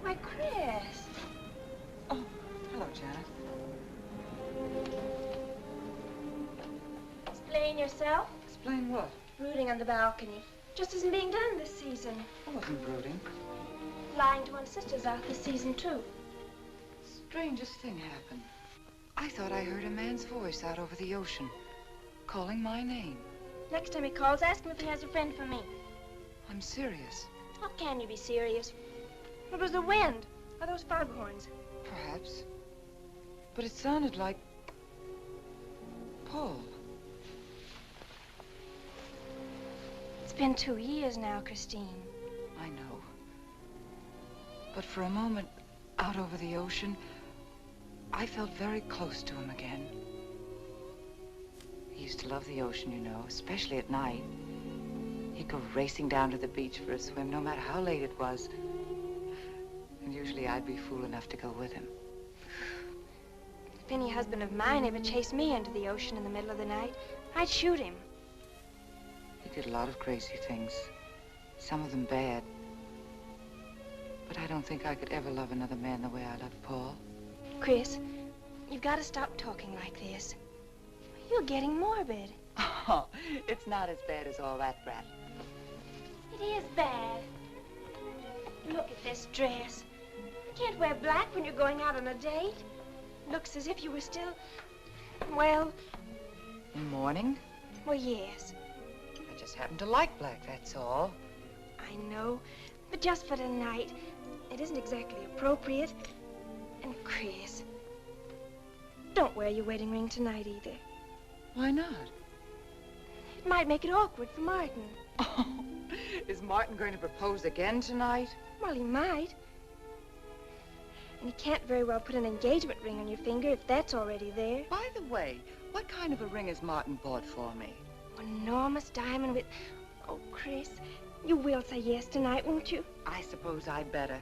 Why, Chris. Oh, hello, Janet. Explain yourself. Explain what? Brooding on the balcony. Just isn't being done this season. I wasn't brooding. Lying to one's sisters out this season, too. Strangest thing happened. I thought I heard a man's voice out over the ocean, calling my name. Next time he calls, ask him if he has a friend for me. I'm serious. How can you be serious? It was the wind, or those foghorns. Perhaps. But it sounded like Paul. It's been 2 years now, Christine. I know. But for a moment, out over the ocean, I felt very close to him again. He used to love the ocean, you know, especially at night. He'd go racing down to the beach for a swim, no matter how late it was. And usually I'd be fool enough to go with him. If any husband of mine ever chased me into the ocean in the middle of the night, I'd shoot him. He did a lot of crazy things, some of them bad. But I don't think I could ever love another man the way I loved Paul. Chris, you've got to stop talking like this. You're getting morbid. Oh, it's not as bad as all that, Brat. It is bad. Look at this dress. You can't wear black when you're going out on a date. Looks as if you were still, well... In mourning? Well, yes. I just happen to like black, that's all. I know, but just for tonight, it isn't exactly appropriate. And Chris, don't wear your wedding ring tonight either. Why not? It might make it awkward for Martin. Oh, is Martin going to propose again tonight? Well, he might. And he can't very well put an engagement ring on your finger if that's already there. By the way, what kind of a ring has Martin bought for me? An enormous diamond with... Oh, Chris, you will say yes tonight, won't you? I suppose I'd better.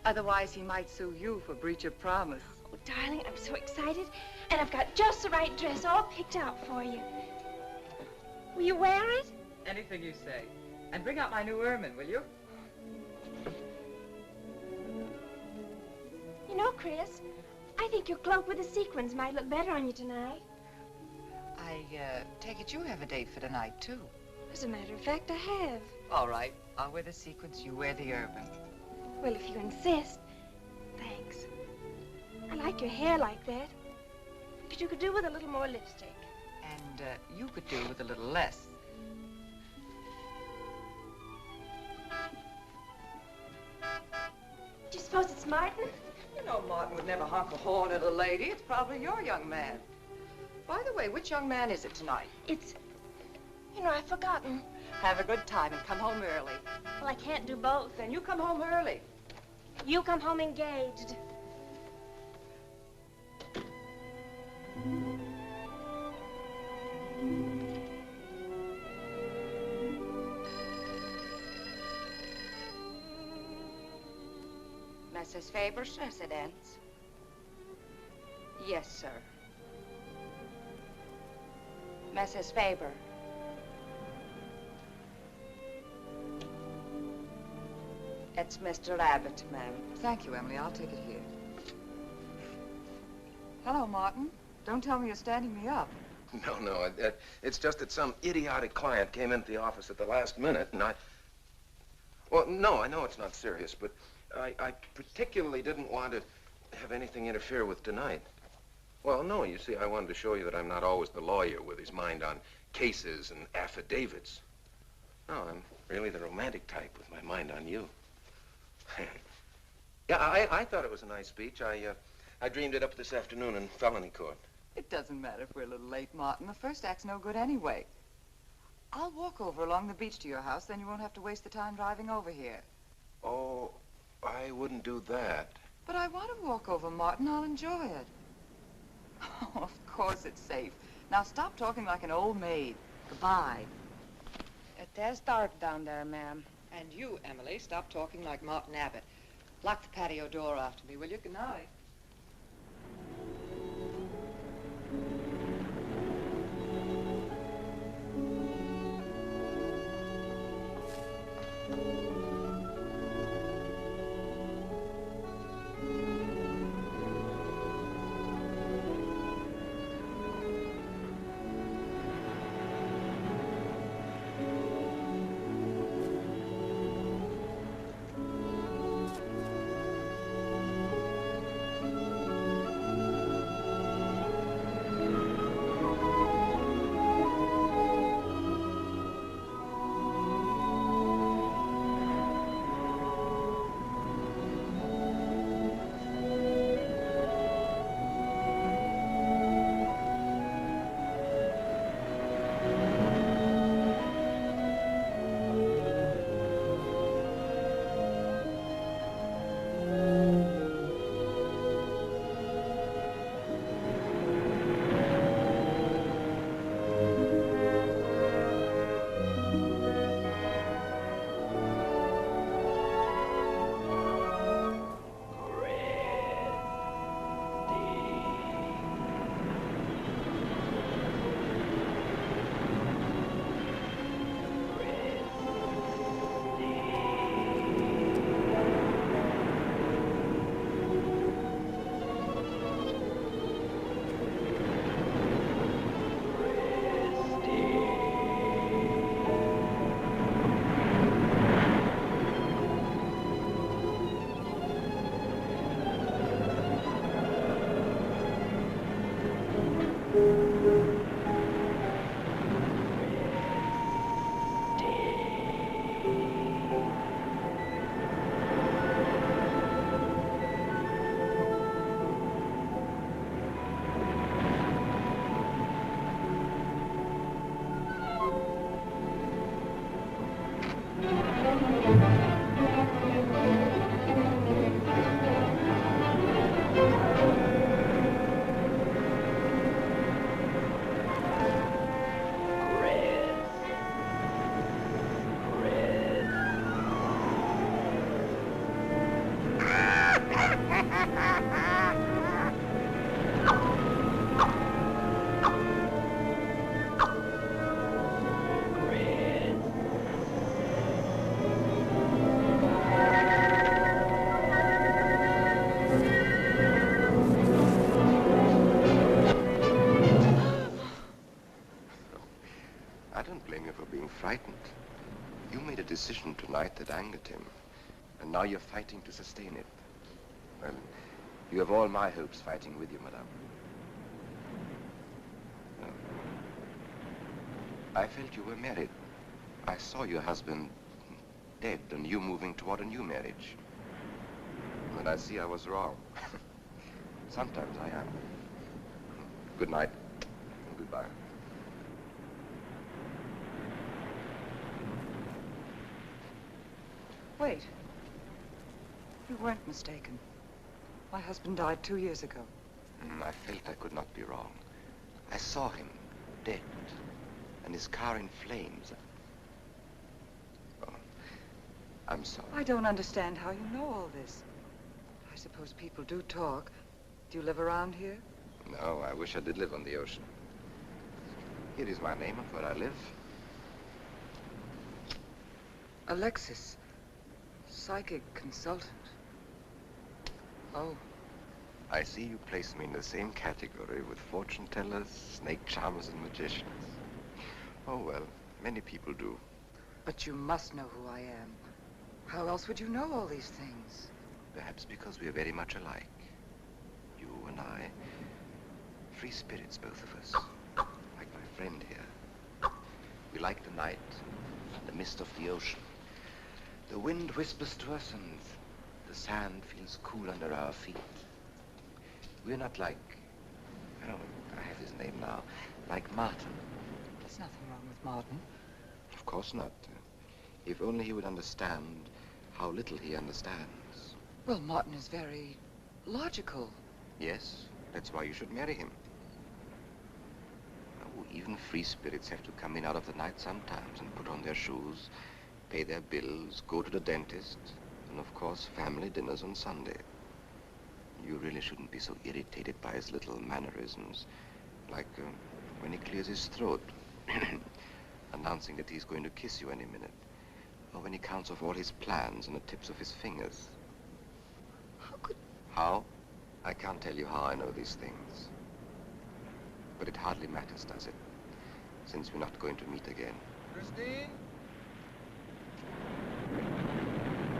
Otherwise, he might sue you for breach of promise. Oh, darling, I'm so excited. And I've got just the right dress all picked out for you. Will you wear it? Anything you say. And bring out my new ermine, will you? You know, Chris, I think your cloak with the sequins might look better on you tonight. I take it you have a date for tonight, too. As a matter of fact, I have. All right. I'll wear the sequins, you wear the ermine. Well, if you insist. Thanks. I like your hair like that. But you could do with a little more lipstick. And you could do with a little less. Do you suppose it's Martin? You know Martin would never honk a horn at a lady. It's probably your young man. By the way, which young man is it tonight? It's... You know, I've forgotten. Have a good time and come home early. Well, I can't do both. Then you come home early. You come home engaged. Mrs. Faber's residence? Yes, sir. Mrs. Faber. It's Mr. Abbott, ma'am. Thank you, Emily. I'll take it here. Hello, Martin. Don't tell me you're standing me up. No, it's just that some idiotic client came into the office at the last minute, and well, no, I know it's not serious, but I particularly didn't want to have anything interfere with tonight. Well, no, you see, I wanted to show you that I'm not always the lawyer with his mind on cases and affidavits. No, I'm really the romantic type with my mind on you. Yeah, I thought it was a nice speech. I dreamed it up this afternoon in felony court. It doesn't matter if we're a little late, Martin. The first act's no good anyway. I'll walk over along the beach to your house, then you won't have to waste the time driving over here. Oh, I wouldn't do that. But I want to walk over, Martin. I'll enjoy it. Oh, of course it's safe. Now stop talking like an old maid. Goodbye. It is dark down there, ma'am. And you, Emily, stop talking like Martin Abbott. Lock the patio door after me, will you? Good night. decision tonight that angered him. And now you're fighting to sustain it. Well, you have all my hopes fighting with you, madame. No. I felt you were married. I saw your husband dead and you moving toward a new marriage. And I see I was wrong. Sometimes I am. Good night. And goodbye. Wait. You weren't mistaken. My husband died 2 years ago. I felt I could not be wrong. I saw him dead and his car in flames. Oh, I'm sorry. I don't understand how you know all this. I suppose people do talk. Do you live around here? No, I wish I did live on the ocean. Here is my name and where I live. Alexis. Psychic consultant. Oh. I see you place me in the same category with fortune tellers, snake charmers, and magicians. Oh, well, many people do. But you must know who I am. How else would you know all these things? Perhaps because we are very much alike. You and I. Free spirits, both of us. Like my friend here. We like the night, the mist of the ocean. The wind whispers to us and the sand feels cool under our feet. We're not like, oh, I have his name now, like Martin. There's nothing wrong with Martin. Of course not. If only he would understand how little he understands. Well, Martin is very logical. Yes, that's why you should marry him. Oh, even free spirits have to come in out of the night sometimes and put on their shoes, pay their bills, go to the dentist, and of course, family dinners on Sunday. You really shouldn't be so irritated by his little mannerisms, like when he clears his throat, announcing that he's going to kiss you any minute, or when he counts off all his plans on the tips of his fingers. How could... How? I can't tell you how I know these things. But it hardly matters, does it? Since we're not going to meet again. Christine?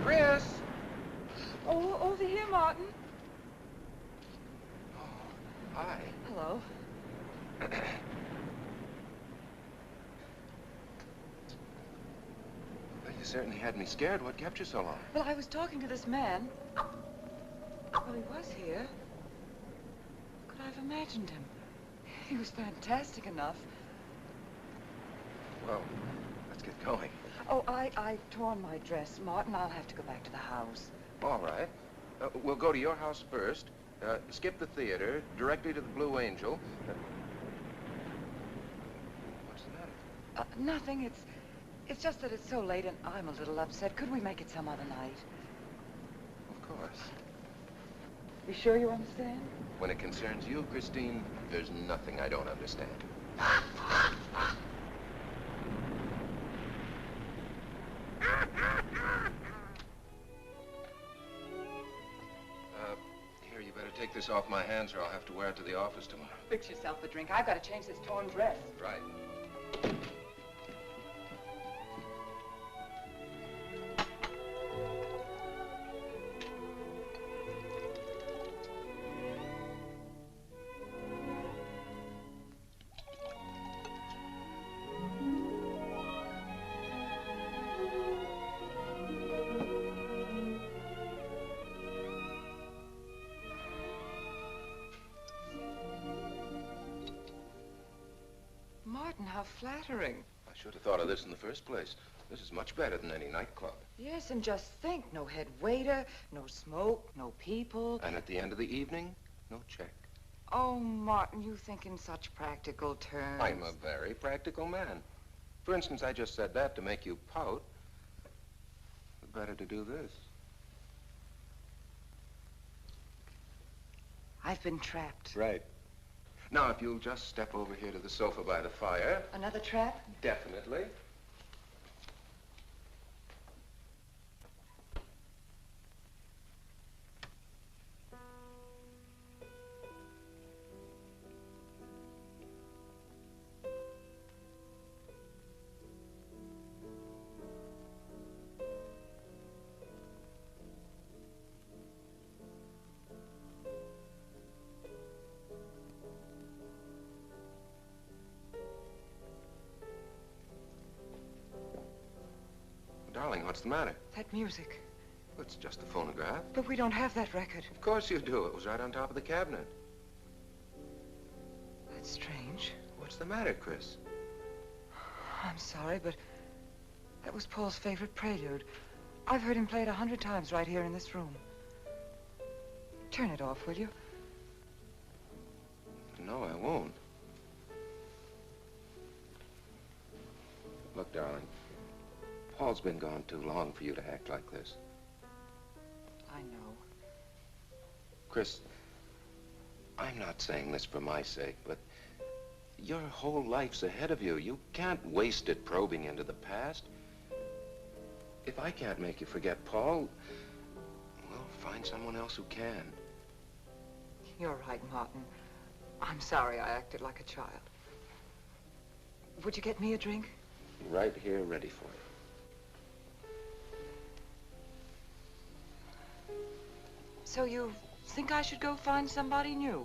Chris! Oh, over here, Martin. Hi. Hello. Well, you certainly had me scared. What kept you so long? Well, I was talking to this man. Well, he was here. Could I have imagined him? He was fantastic enough. Well, let's get going. Oh, I've torn my dress, Martin. I'll have to go back to the house. All right. We'll go to your house first. Skip the theater, directly to the Blue Angel. What's the matter? Nothing. It's just that it's so late and I'm a little upset. Could we make it some other night? Of course. You sure you understand? When it concerns you, Christine, there's nothing I don't understand. Here, you better take this off my hands or I'll have to wear it to the office tomorrow. Fix yourself a drink. I've got to change this torn dress. Right. Martin, how flattering. I should have thought of this in the first place. This is much better than any nightclub. Yes, and just think, no head waiter, no smoke, no people. And at the end of the evening, no check. Oh, Martin, you think in such practical terms. I'm a very practical man. For instance, I just said that to make you pout. Better to do this. I've been trapped. Right. Now, if you'll just step over here to the sofa by the fire. Another trap? Definitely. What's the matter? That music. It's just a phonograph. But we don't have that record. Of course you do. It was right on top of the cabinet. That's strange. What's the matter, Chris? I'm sorry, but that was Paul's favorite prelude. I've heard him play it 100 times right here in this room. Turn it off, will you? No, I won't. Look, darling, Paul's been gone too long for you to act like this. I know. Chris, I'm not saying this for my sake, but your whole life's ahead of you. You can't waste it probing into the past. If I can't make you forget Paul, well, find someone else who can. You're right, Martin. I'm sorry I acted like a child. Would you get me a drink? Right here, ready for you. So you think I should go find somebody new?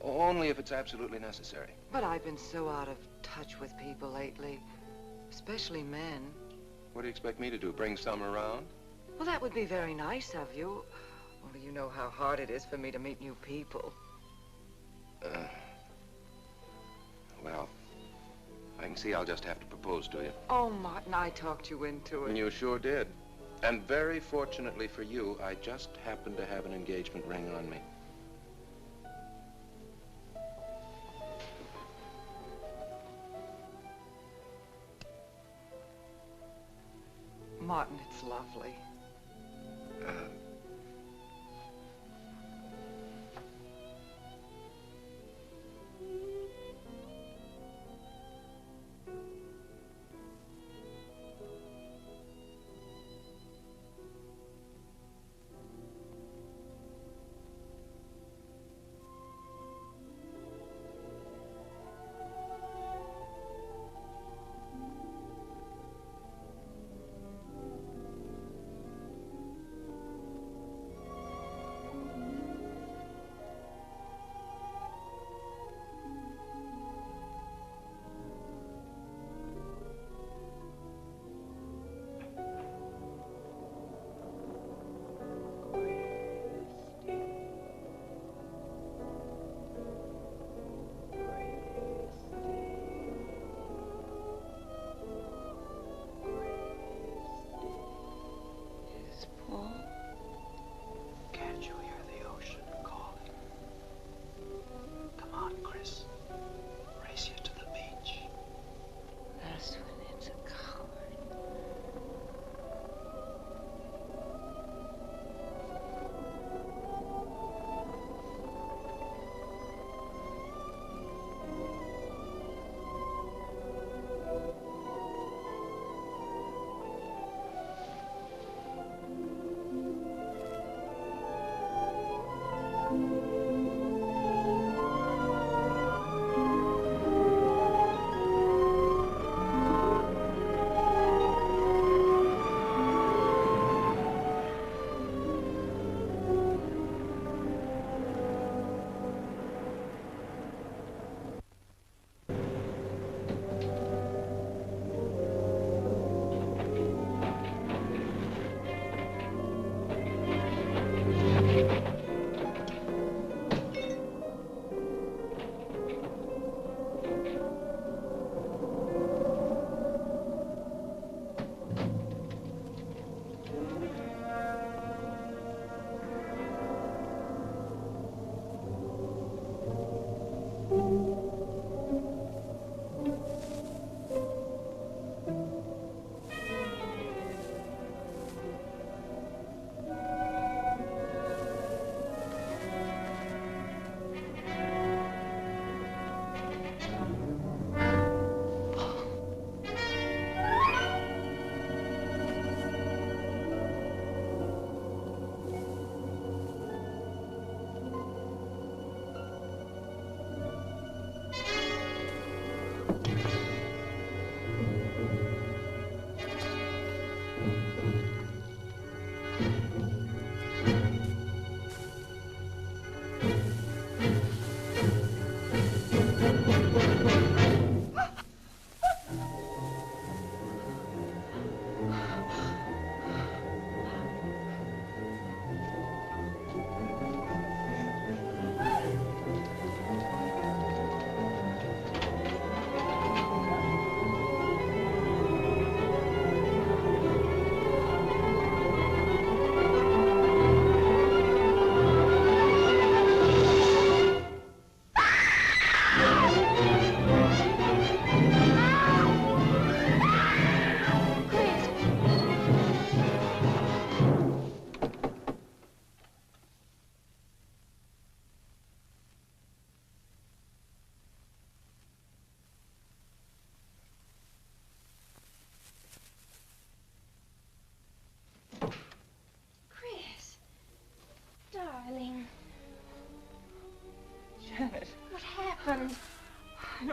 Only if it's absolutely necessary. But I've been so out of touch with people lately, especially men. What do you expect me to do, bring some around? Well, that would be very nice of you. Only you know how hard it is for me to meet new people. Well, I can see I'll just have to propose to you. Oh, Martin, I talked you into it. And you sure did. And very fortunately for you, I just happened to have an engagement ring on me. Martin, it's lovely.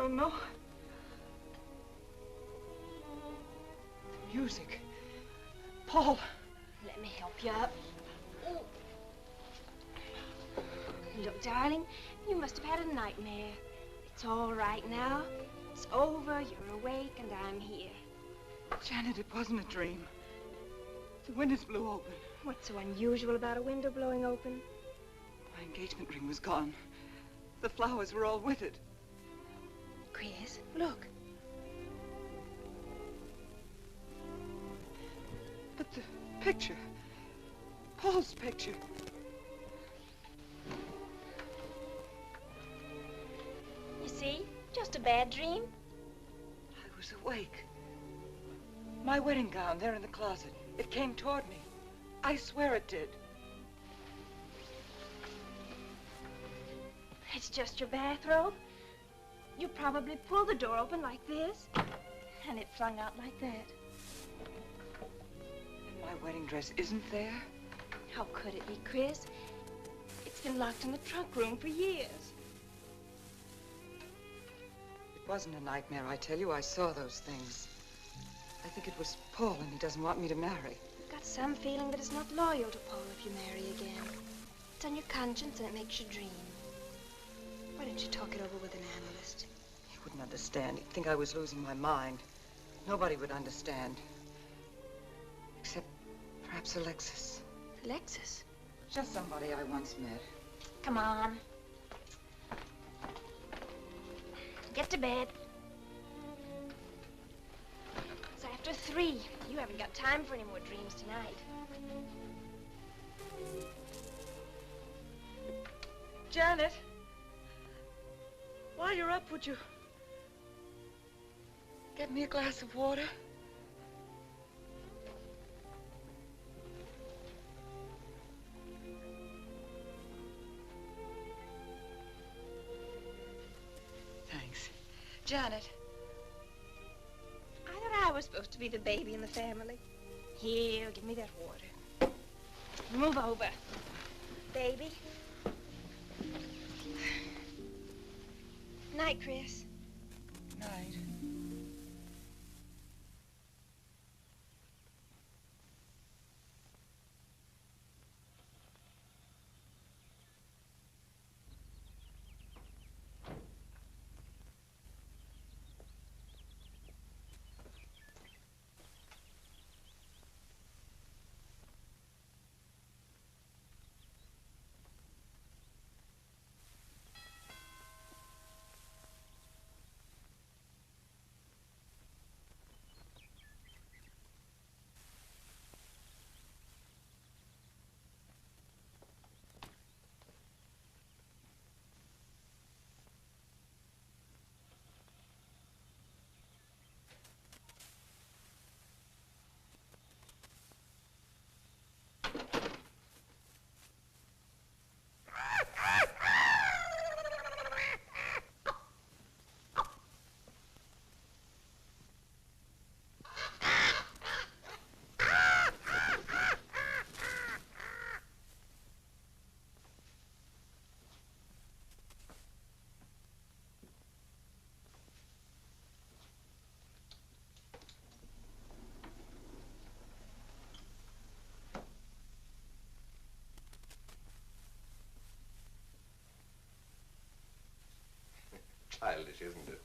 don't know. The music. Paul. Let me help you up. Look, darling, you must have had a nightmare. It's all right now. It's over, you're awake, and I'm here. Janet, it wasn't a dream. The windows blew open. What's so unusual about a window blowing open? My engagement ring was gone. The flowers were all with it. Chris, look. But the picture. Paul's picture. You see? Just a bad dream. I was awake. My wedding gown there in the closet. It came toward me. I swear it did. It's just your bathrobe. You probably pulled the door open like this, and it flung out like that. And my wedding dress isn't there? How could it be, Chris? It's been locked in the trunk room for years. It wasn't a nightmare, I tell you. I saw those things. I think it was Paul, and he doesn't want me to marry. I've got some feeling that it's not loyal to Paul if you marry again. It's on your conscience, and it makes you dream. Why don't you talk it over with an analyst? He wouldn't understand. He'd think I was losing my mind. Nobody would understand. Except perhaps Alexis. Alexis? Just somebody I once met. Come on. Get to bed. It's after 3. You haven't got time for any more dreams tonight. Janet, while you're up, would you get me a glass of water? Thanks. Janet. I thought I was supposed to be the baby in the family. Here, give me that water. Move over. Baby. Night, Chris. Night. Childish, isn't it?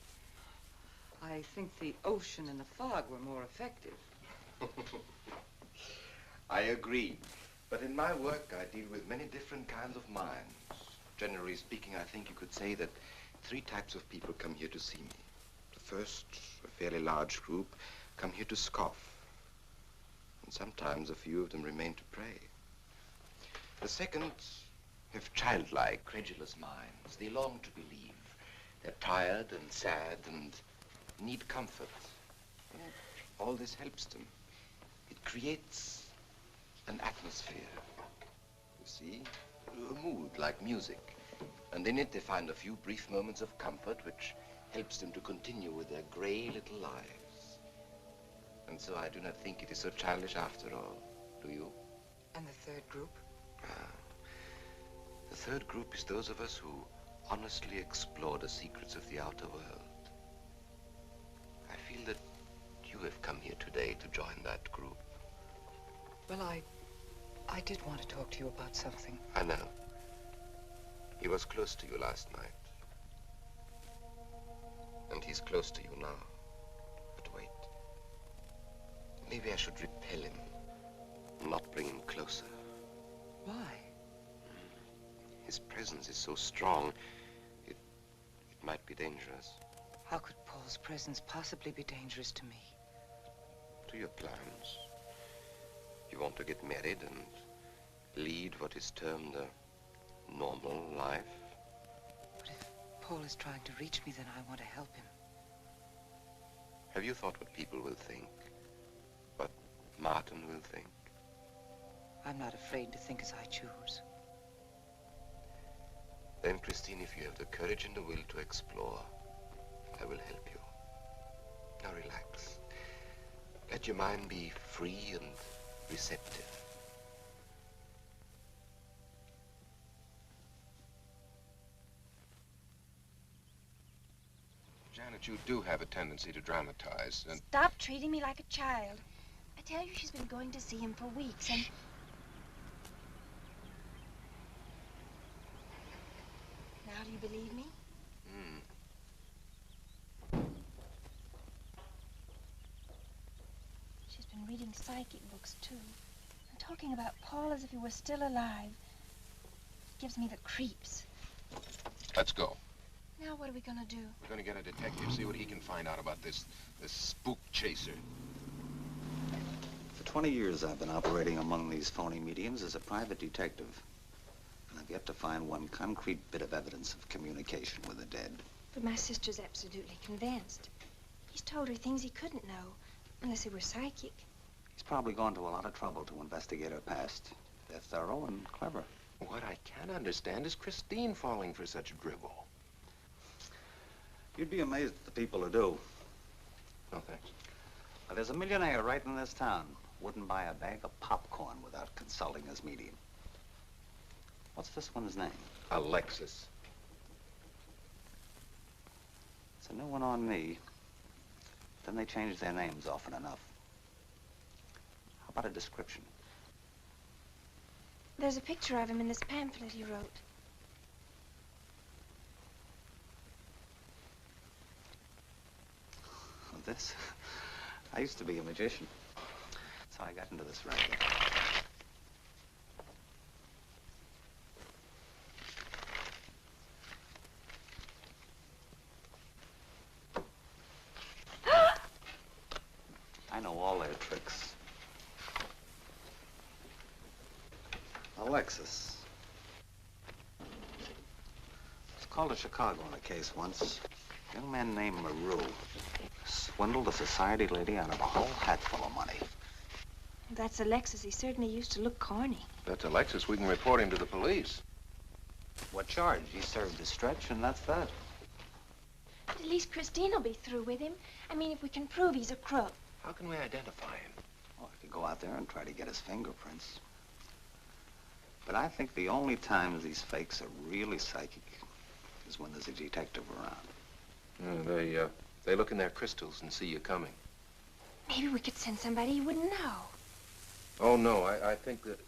I think the ocean and the fog were more effective. I agree. But in my work, I deal with many different kinds of minds. Generally speaking, I think you could say that 3 types of people come here to see me. The first, a fairly large group, come here to scoff. And sometimes a few of them remain to pray. The second have childlike, credulous minds. They long to believe. They're tired and sad and need comfort. And all this helps them. It creates an atmosphere, you see, a mood like music. And in it they find a few brief moments of comfort which helps them to continue with their gray little lives. And so I do not think it is so childish after all, do you? And the third group? The third group is those of us who honestly explore the secrets of the outer world. to have come here today to join that group? Well, I did want to talk to you about something. I know. He was close to you last night. And he's close to you now. But wait. Maybe I should repel him. Not bring him closer. Why? His presence is so strong, it might be dangerous. How could Paul's presence possibly be dangerous to me? To your plans. You want to get married and lead what is termed a normal life. But if Paul is trying to reach me, then I want to help him. Have you thought what people will think? What Martin will think? I'm not afraid to think as I choose. Then, Christine, if you have the courage and the will to explore, I will help you. Now relax. Let your mind be free and receptive. Janet, you do have a tendency to dramatize, and... Stop treating me like a child. I tell you, she's been going to see him for weeks, and... Now do you believe me? She's been reading psychic books, too. And talking about Paul as if he were still alive. It gives me the creeps. Let's go. Now what are we gonna do? We're gonna get a detective, see what he can find out about this spook chaser. For 20 years, I've been operating among these phony mediums as a private detective. And I've yet to find one concrete bit of evidence of communication with the dead. But my sister's absolutely convinced. He's told her things he couldn't know, unless he were psychic. He's probably gone to a lot of trouble to investigate her past. They're thorough and clever. What I can't understand is Christine falling for such dribble. You'd be amazed at the people who do. No, thanks. Now, there's a millionaire right in this town. Wouldn't buy a bag of popcorn without consulting his medium. What's this one's name? Alexis. It's a new one on me. Then they change their names often enough. How about a description? There's a picture of him in this pamphlet he wrote. This? I used to be a magician. That's how I got into this racket. I know all their tricks. Alexis. I was called to Chicago on a case once. A young man named Maru swindled a society lady out of a whole hatful of money. That's Alexis. He certainly used to look corny. That's Alexis. We can report him to the police. What charge? He served his stretch, and that's that. But at least Christine will be through with him. I mean, if we can prove he's a crook. How can we identify him? Well, I could go out there and try to get his fingerprints. But I think the only times these fakes are really psychic is when there's a detective around. They look in their crystals and see you coming. Maybe we could send somebody you wouldn't know. Oh, no, I think that...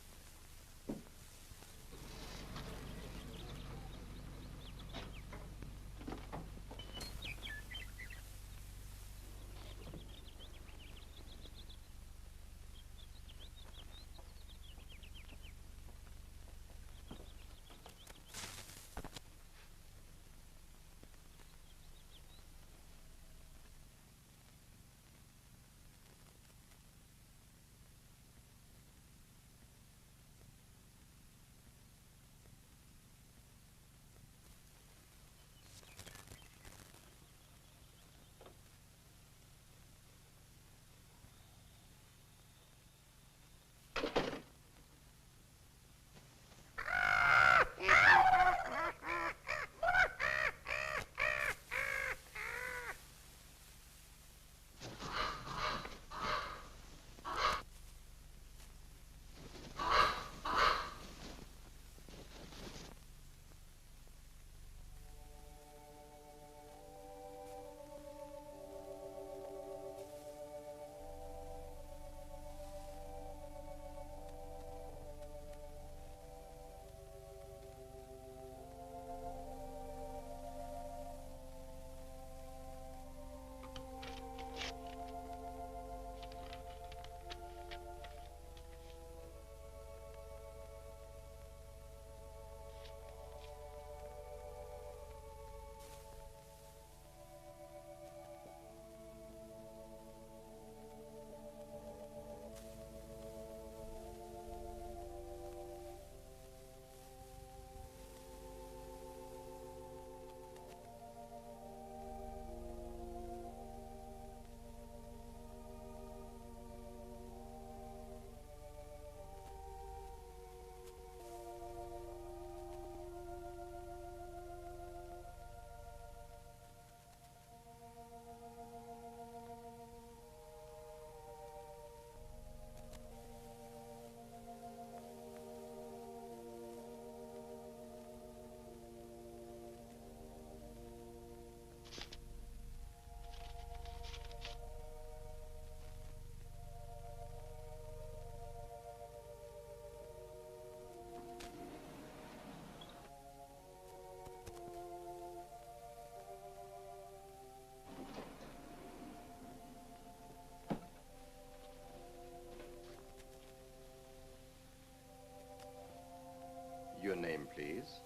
Your name, please?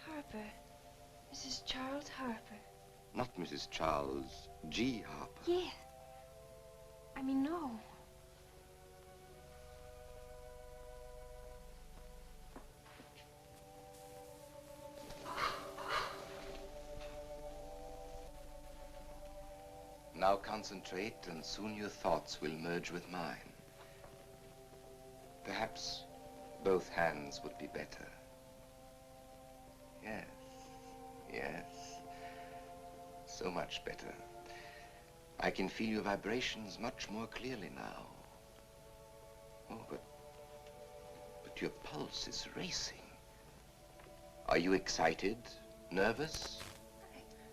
Harper. Mrs. Charles Harper. Not Mrs. Charles G. Harper. Yeah. I mean, no. Now concentrate, and soon your thoughts will merge with mine. Perhaps both hands would be better. Yes, yes. So much better. I can feel your vibrations much more clearly now. Oh, but your pulse is racing. Are you excited? Nervous?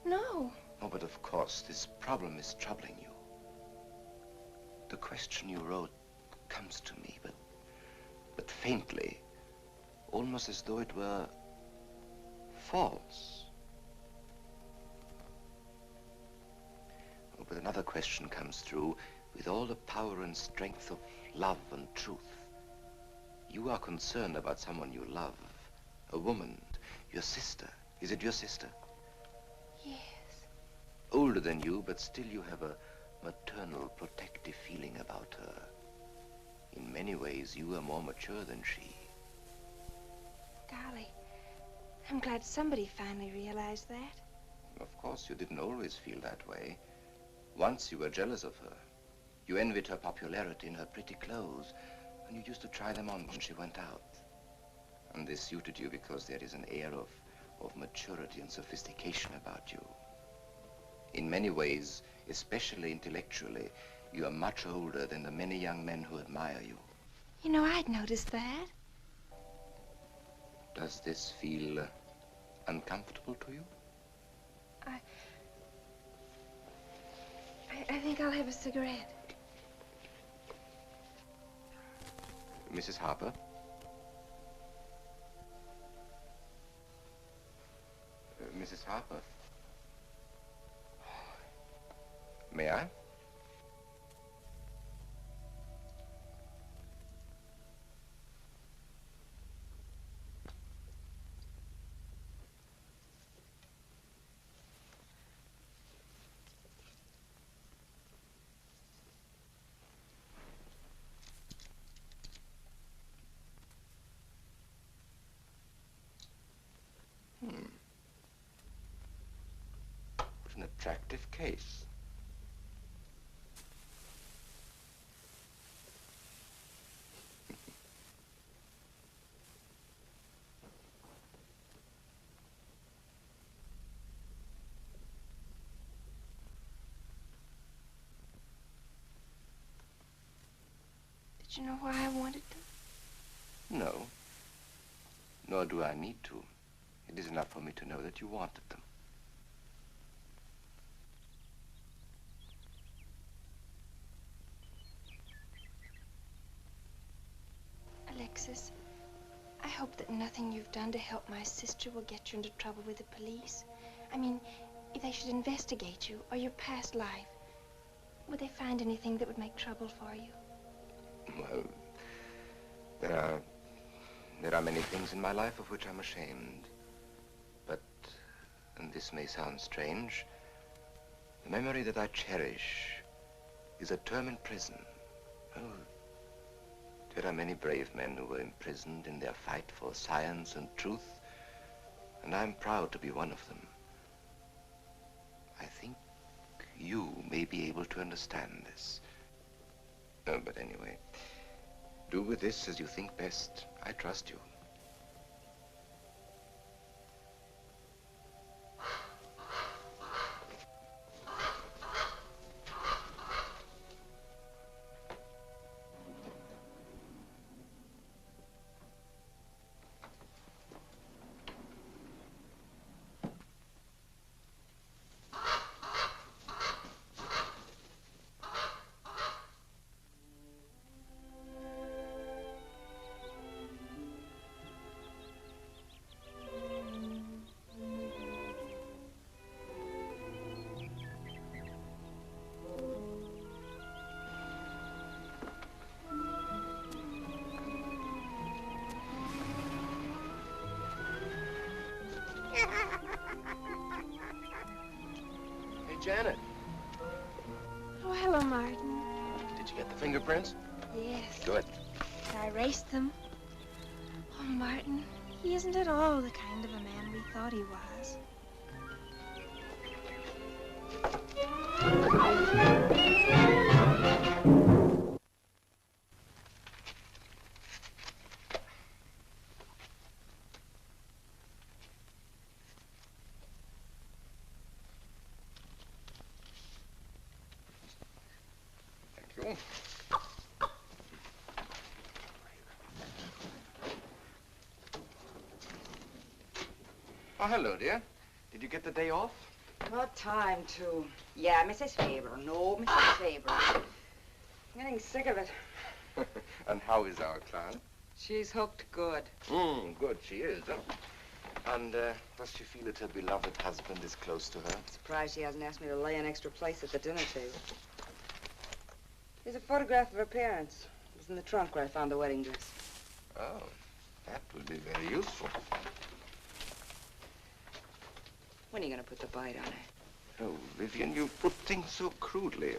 No. Oh, but of course, this problem is troubling you. The question you wrote comes to me, but faintly, almost as though it were false. Oh, but another question comes through with all the power and strength of love and truth. You are concerned about someone you love, a woman, your sister. Is it your sister? Yes. Older than you, but still you have a maternal, protective feeling about her. In many ways, you are more mature than she. Golly, I'm glad somebody finally realized that. Of course, you didn't always feel that way. Once you were jealous of her. You envied her popularity in her pretty clothes, and you used to try them on when she went out. And this suited you because there is an air of maturity and sophistication about you. In many ways, especially intellectually, you are much older than the many young men who admire you. You know, I'd noticed that. Does this feel uncomfortable to you? I think I'll have a cigarette. Mrs. Harper? Mrs. Harper? May I? What an attractive case. Did you know why I wanted them? No. Nor do I need to. It is enough for me to know that you wanted them. Alexis, I hope that nothing you've done to help my sister will get you into trouble with the police. I mean, if they should investigate you or your past life, would they find anything that would make trouble for you? Well, there are many things in my life of which I'm ashamed. But, and this may sound strange, the memory that I cherish is a term in prison. Oh, there are many brave men who were imprisoned in their fight for science and truth, and I'm proud to be one of them. I think you may be able to understand this. Oh, but anyway, do with this as you think best. I trust you. Janet, Oh, hello, Martin. did you get the fingerprints? Yes. Good. I erased them. Oh, Martin, he isn't at all the kind of a man we thought he was. Thank you. Oh, hello, dear. Did you get the day off? What time to? Yeah, Mrs. Faber. No, Mrs. Faber. I'm getting sick of it. And how is our client? She's hooked good. Good, she is. And does she feel that her beloved husband is close to her? Surprised she hasn't asked me to lay an extra place at the dinner table. Here's a photograph of her parents. It was in the trunk where I found the wedding dress. Oh, that will be very useful. When are you going to put the bite on it? Oh, Vivian, you put things so crudely.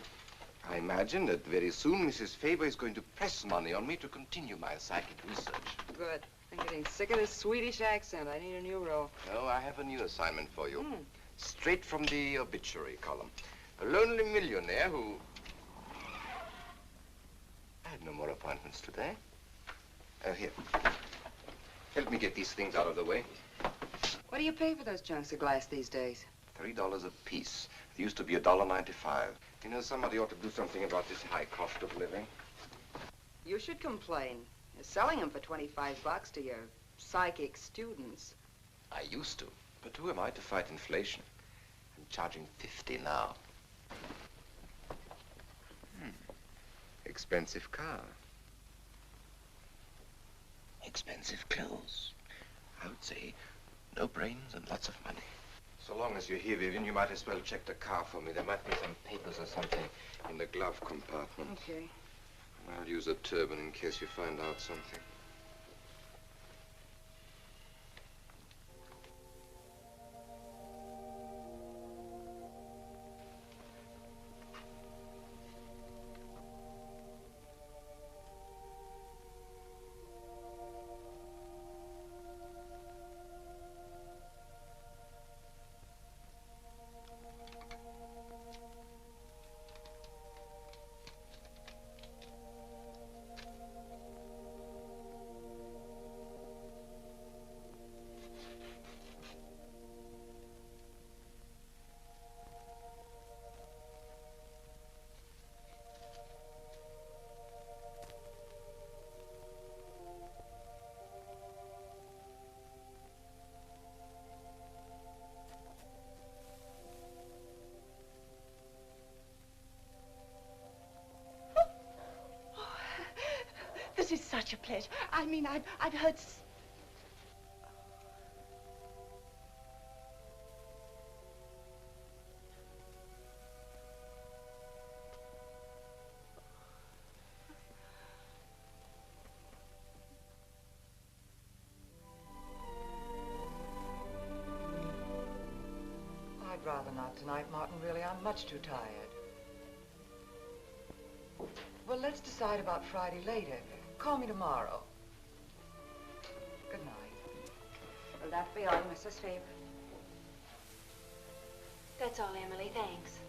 I imagine that very soon Mrs. Faber is going to press money on me to continue my psychic research. Good. I'm getting sick of this Swedish accent. I need a new role. No, I have a new assignment for you. Straight from the obituary column. A lonely millionaire who... I had no more appointments today. Here. Help me get these things out of the way. What do you pay for those chunks of glass these days? $3 a piece. It used to be $1.95. You know, somebody ought to do something about this high cost of living. You should complain. You're selling them for 25 bucks to your psychic students. I used to. But who am I to fight inflation? I'm charging 50 now. Expensive car. Expensive clothes. I would say no brains and lots of money. So long as you're here, Vivian, you might as well check the car for me. There might be some papers or something in the glove compartment. Okay. I'll use a turban in case you find out something. This is such a pleasure. I mean, I've heard... I'd rather not tonight, Martin, really. I'm much too tired. Well, let's decide about Friday later. Call me tomorrow. Good night. Will that be all, Mrs. Faber? That's all, Emily. Thanks.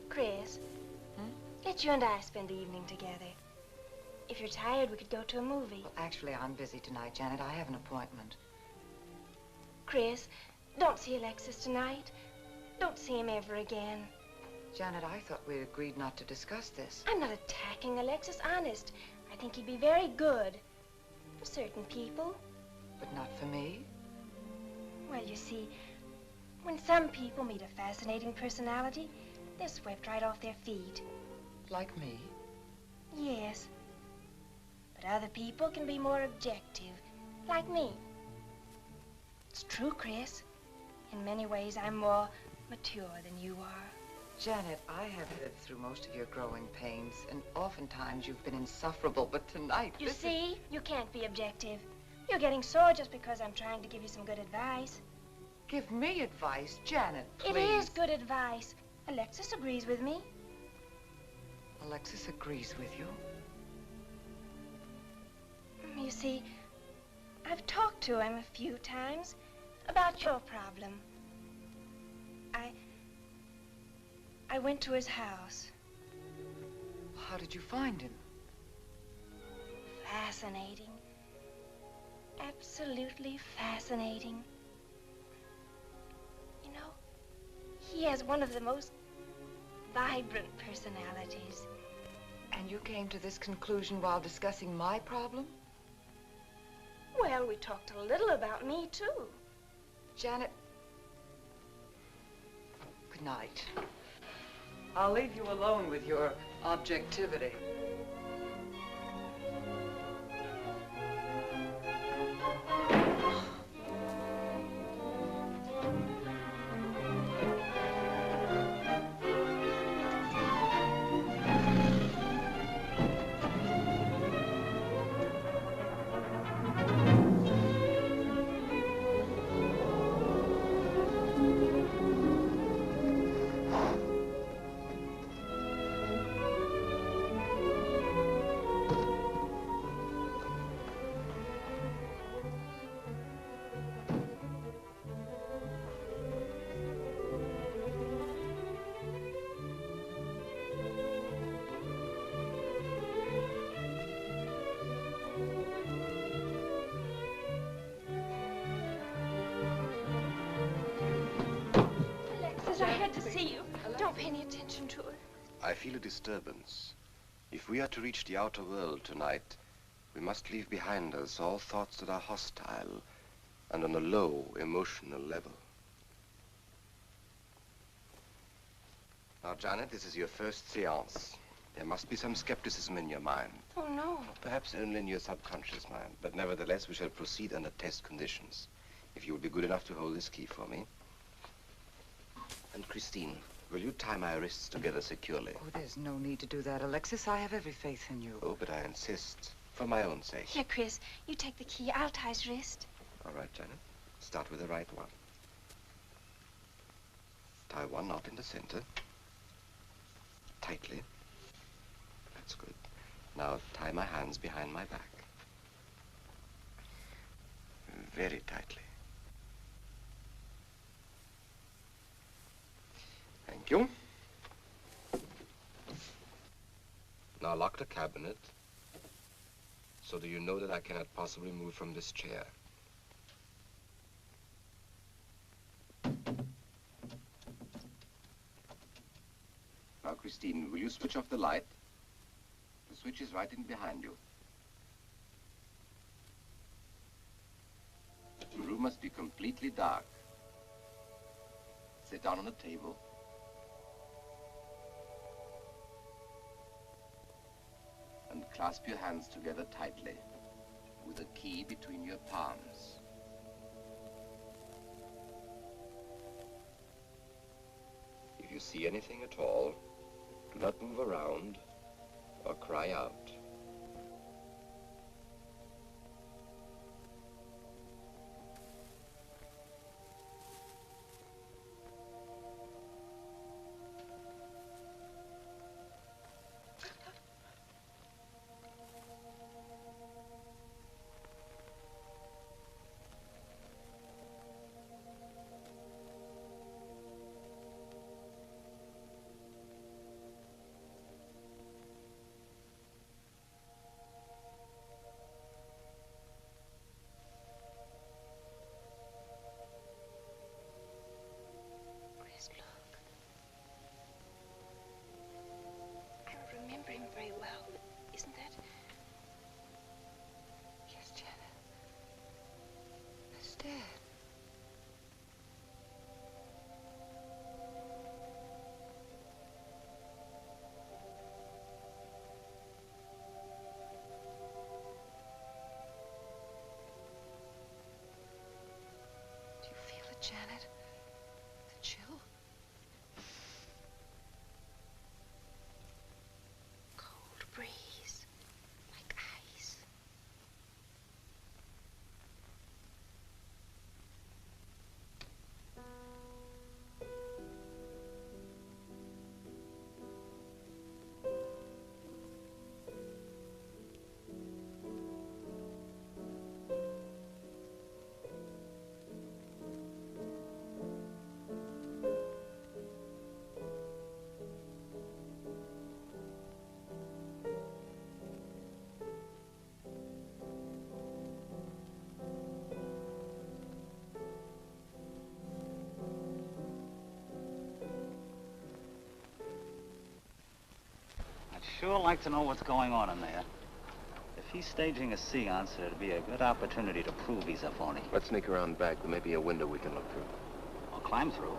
Chris, let you and I spend the evening together. If you're tired, we could go to a movie. Well, actually, I'm busy tonight, Janet. I have an appointment. Chris, don't see Alexis tonight. Don't see him ever again. Janet, I thought we'd agreed not to discuss this. I'm not attacking Alexis, honest. I think he'd be very good for certain people. But not for me? Well, you see, when some people meet a fascinating personality, they're swept right off their feet. Like me? Yes. But other people can be more objective, like me. It's true, Chris. In many ways, I'm more mature than you are. Janet, I have lived through most of your growing pains, and oftentimes you've been insufferable, but tonight... You see, you can't be objective. You're getting sore just because I'm trying to give you some good advice. Give me advice, Janet, please. It is good advice. Alexis agrees with me. Alexis agrees with you? You see, I've talked to him a few times about your problem. I went to his house. How did you find him? Fascinating. Absolutely fascinating. You know, he has one of the most vibrant personalities. And you came to this conclusion while discussing my problem? Well, we talked a little about me, too. Janet, good night. I'll leave you alone with your objectivity. I had to see you. Don't pay any attention to her. I feel a disturbance. If we are to reach the outer world tonight, we must leave behind us all thoughts that are hostile and on a low emotional level. Now, Janet, this is your first seance. There must be some skepticism in your mind. Oh, no. Perhaps only in your subconscious mind, but nevertheless we shall proceed under test conditions. If you will be good enough to hold this key for me. And Christine, will you tie my wrists together securely? Oh, there's no need to do that, Alexis. I have every faith in you. Oh, but I insist, for my own sake. Here, Chris, you take the key. I'll tie his wrist. All right, Janet. Start with the right one. Tie one knot in the center. Tightly. That's good. Now tie my hands behind my back. Very tightly. Thank you. Now lock the cabinet. So do you know that I cannot possibly move from this chair? Now, Christine, will you switch off the light? The switch is right in behind you. The room must be completely dark. Sit down on the table. And clasp your hands together tightly, with a key between your palms. If you see anything at all, do not move around or cry out. sure like to know what's going on in there. If he's staging a seance, it'd be a good opportunity to prove he's a phony. Let's sneak around back. There may be a window we can look through. I'll climb through.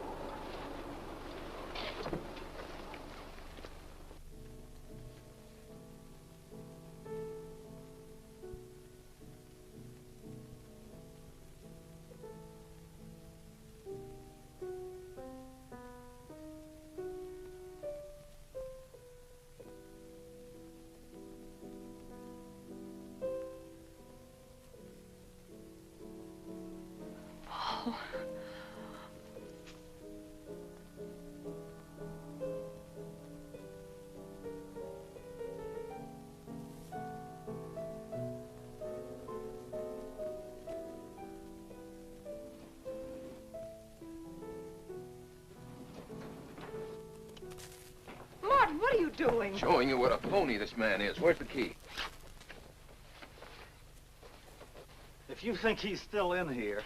Martin, what are you doing? Showing you what a phony this man is. Where's the key? If you think he's still in here...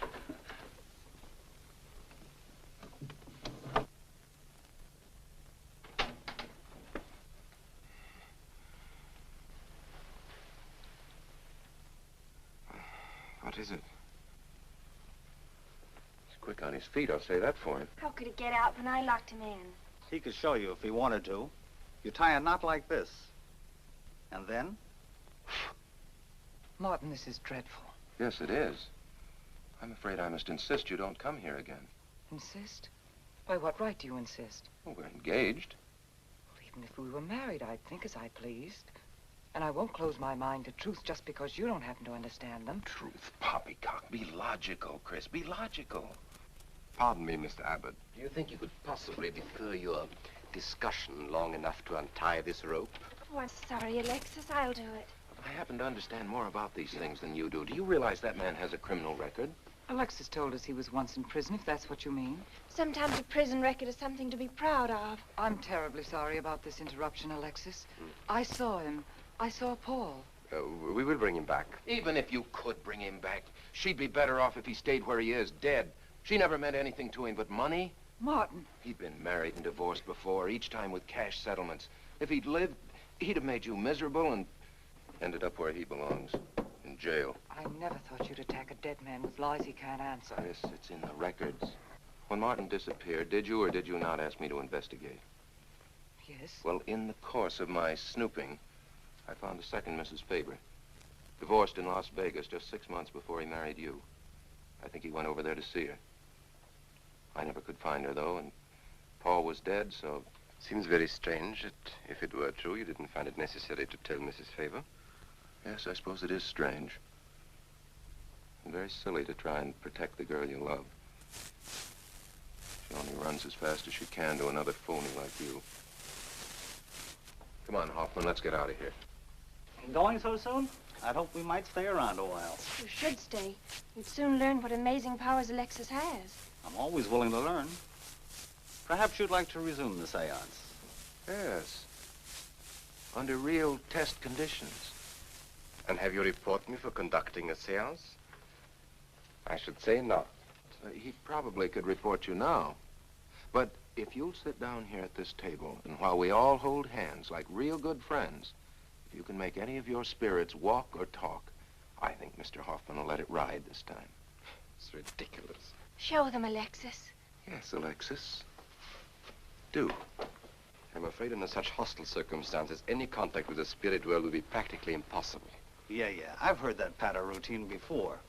What is it? He's quick on his feet, I'll say that for him. How could he get out when I locked him in? He could show you if he wanted to. You tie a knot like this. And then? Martin, this is dreadful. Yes, it is. I'm afraid I must insist you don't come here again. Insist? By what right do you insist? Well, we're engaged. Well, even if we were married, I'd think as I pleased. And I won't close my mind to truth just because you don't happen to understand them. Truth, poppycock. Be logical, Chris. Be logical. Pardon me, Mr. Abbott. Do you think you could possibly defer your discussion long enough to untie this rope? Oh, I'm sorry, Alexis. I'll do it. I happen to understand more about these things than you do. Do you realize that man has a criminal record? Alexis told us he was once in prison, if that's what you mean. Sometimes a prison record is something to be proud of. I'm terribly sorry about this interruption, Alexis. I saw him. I saw Paul. We will bring him back. Even if you could bring him back, she'd be better off if he stayed where he is, dead. She never meant anything to him but money. Martin. He'd been married and divorced before, each time with cash settlements. If he'd lived, he'd have made you miserable and ended up where he belongs, in jail. I never thought you'd attack a dead man with lies he can't answer. Yes, it's in the records. When Martin disappeared, did you or did you not ask me to investigate? Yes. Well, in the course of my snooping, I found a second Mrs. Faber, divorced in Las Vegas just 6 months before he married you. I think he went over there to see her. I never could find her, though, and Paul was dead, so... Seems very strange that if it were true, you didn't find it necessary to tell Mrs. Faber. Yes, I suppose it is strange. And very silly to try and protect the girl you love. She only runs as fast as she can to another phony like you. Come on, Hoffman, let's get out of here. Going so soon? I'd hope we might stay around a while. You should stay. You'd soon learn what amazing powers Alexis has. I'm always willing to learn. Perhaps you'd like to resume the seance. Yes. Under real test conditions. And have you report me for conducting a seance? I should say not. He probably could report you now. But if you'll sit down here at this table, and while we all hold hands like real good friends, if you can make any of your spirits walk or talk, I think Mr. Hoffman will let it ride this time. It's ridiculous. Show them, Alexis. Yes, Alexis. Do. I'm afraid under such hostile circumstances, any contact with the spirit world would be practically impossible. Yeah. I've heard that patter routine before.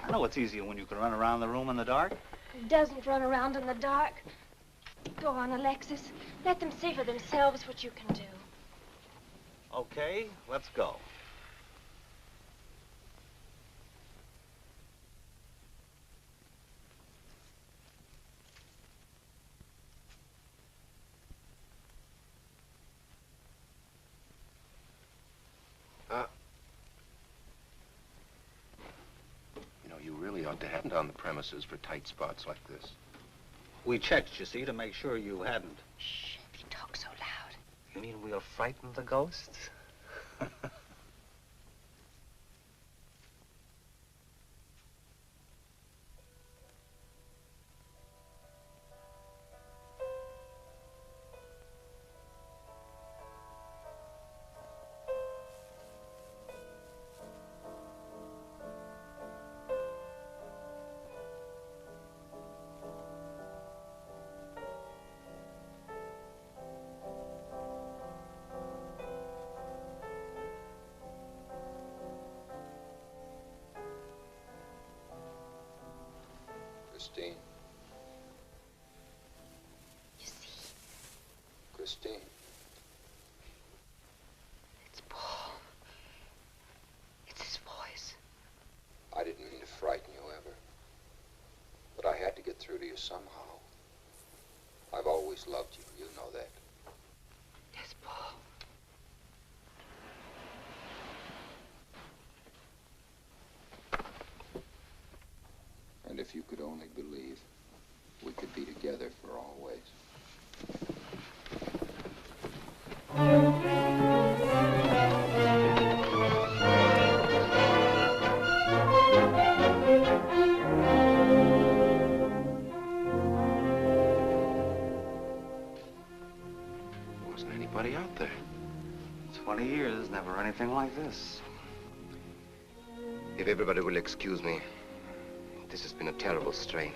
I know it's easier when you can run around the room in the dark. Who doesn't run around in the dark? Go on, Alexis. Let them see for themselves what you can do. Okay, let's go. You really ought to have it on the premises for tight spots like this. We checked, you see, to make sure you hadn't. Shh, if you talk so loud. You mean we'll frighten the ghosts? Christine. You see, Christine. it's Paul. It's his voice. I didn't mean to frighten you ever. But I had to get through to you somehow. I've always loved you. You know that. Yes, Paul. And if you could only believe, we could be together for always. Wasn't anybody out there. 20 years, never anything like this. If everybody will excuse me, this has been a terrible strain.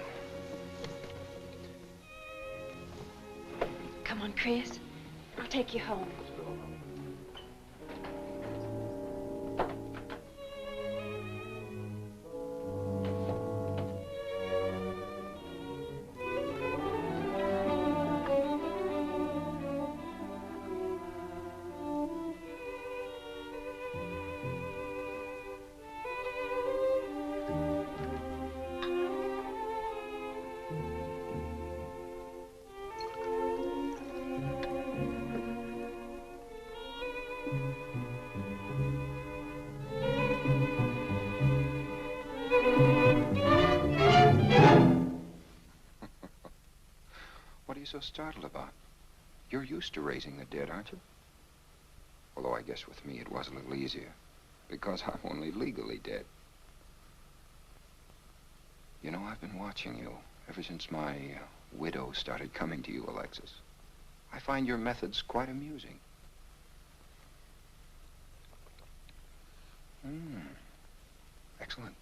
Come on, Chris. I'll take you home. What are you so startled about? You're used to raising the dead, aren't you? Although I guess with me it was a little easier, because I'm only legally dead. You know, I've been watching you ever since my widow started coming to you, Alexis. I find your methods quite amusing. Excellent.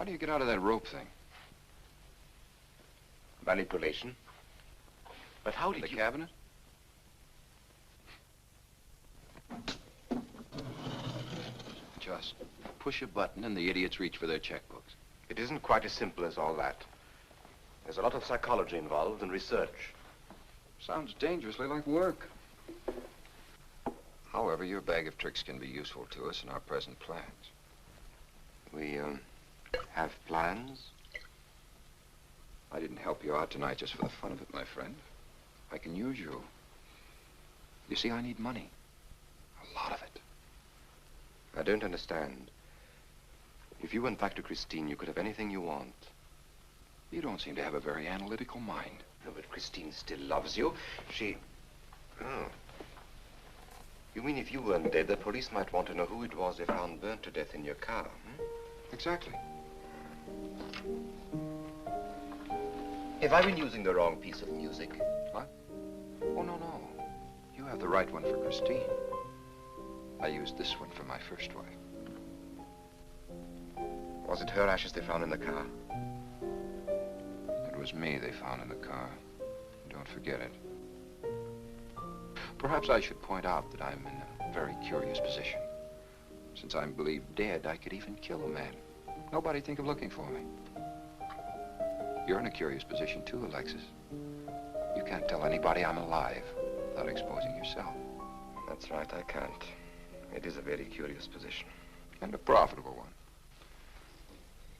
How do you get out of that rope thing? Manipulation. But how did The you... cabinet? Just push a button and the idiots reach for their checkbooks. It isn't quite as simple as all that. There's a lot of psychology involved and research. Sounds dangerously like work. However, your bag of tricks can be useful to us in our present plans. We, have plans? I didn't help you out tonight just for the fun of it, my friend. I can use you. You see, I need money. A lot of it. I don't understand. If you went back to Christine, you could have anything you want. You don't seem to have a very analytical mind. No, but Christine still loves you. She... Oh. You mean if you weren't dead, the police might want to know who it was they found burnt to death in your car, hmm? Exactly. Have I been using the wrong piece of music? What? Oh, no, no. You have the right one for Christine. I used this one for my first wife. Was it her ashes they found in the car? It was me they found in the car. Don't forget it. Perhaps I should point out that I'm in a very curious position. Since I'm believed dead, I could even kill a man. Nobody'd think of looking for me. You're in a curious position too, Alexis. You can't tell anybody I'm alive without exposing yourself. That's right, I can't. It is a very curious position. And a profitable one.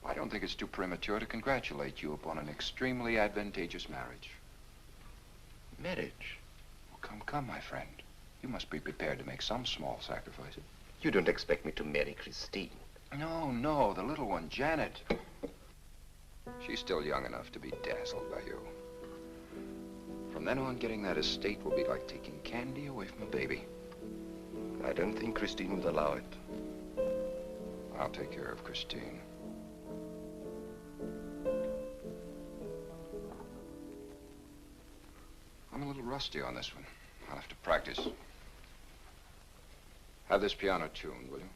I don't think it's too premature to congratulate you upon an extremely advantageous marriage. Marriage? Well, come, my friend. You must be prepared to make some small sacrifices. You don't expect me to marry Christine? No, the little one, Janet. She's still young enough to be dazzled by you. From then on, getting that estate will be like taking candy away from a baby. I don't think Christine would allow it. I'll take care of Christine. I'm a little rusty on this one. I'll have to practice. Have this piano tuned, will you?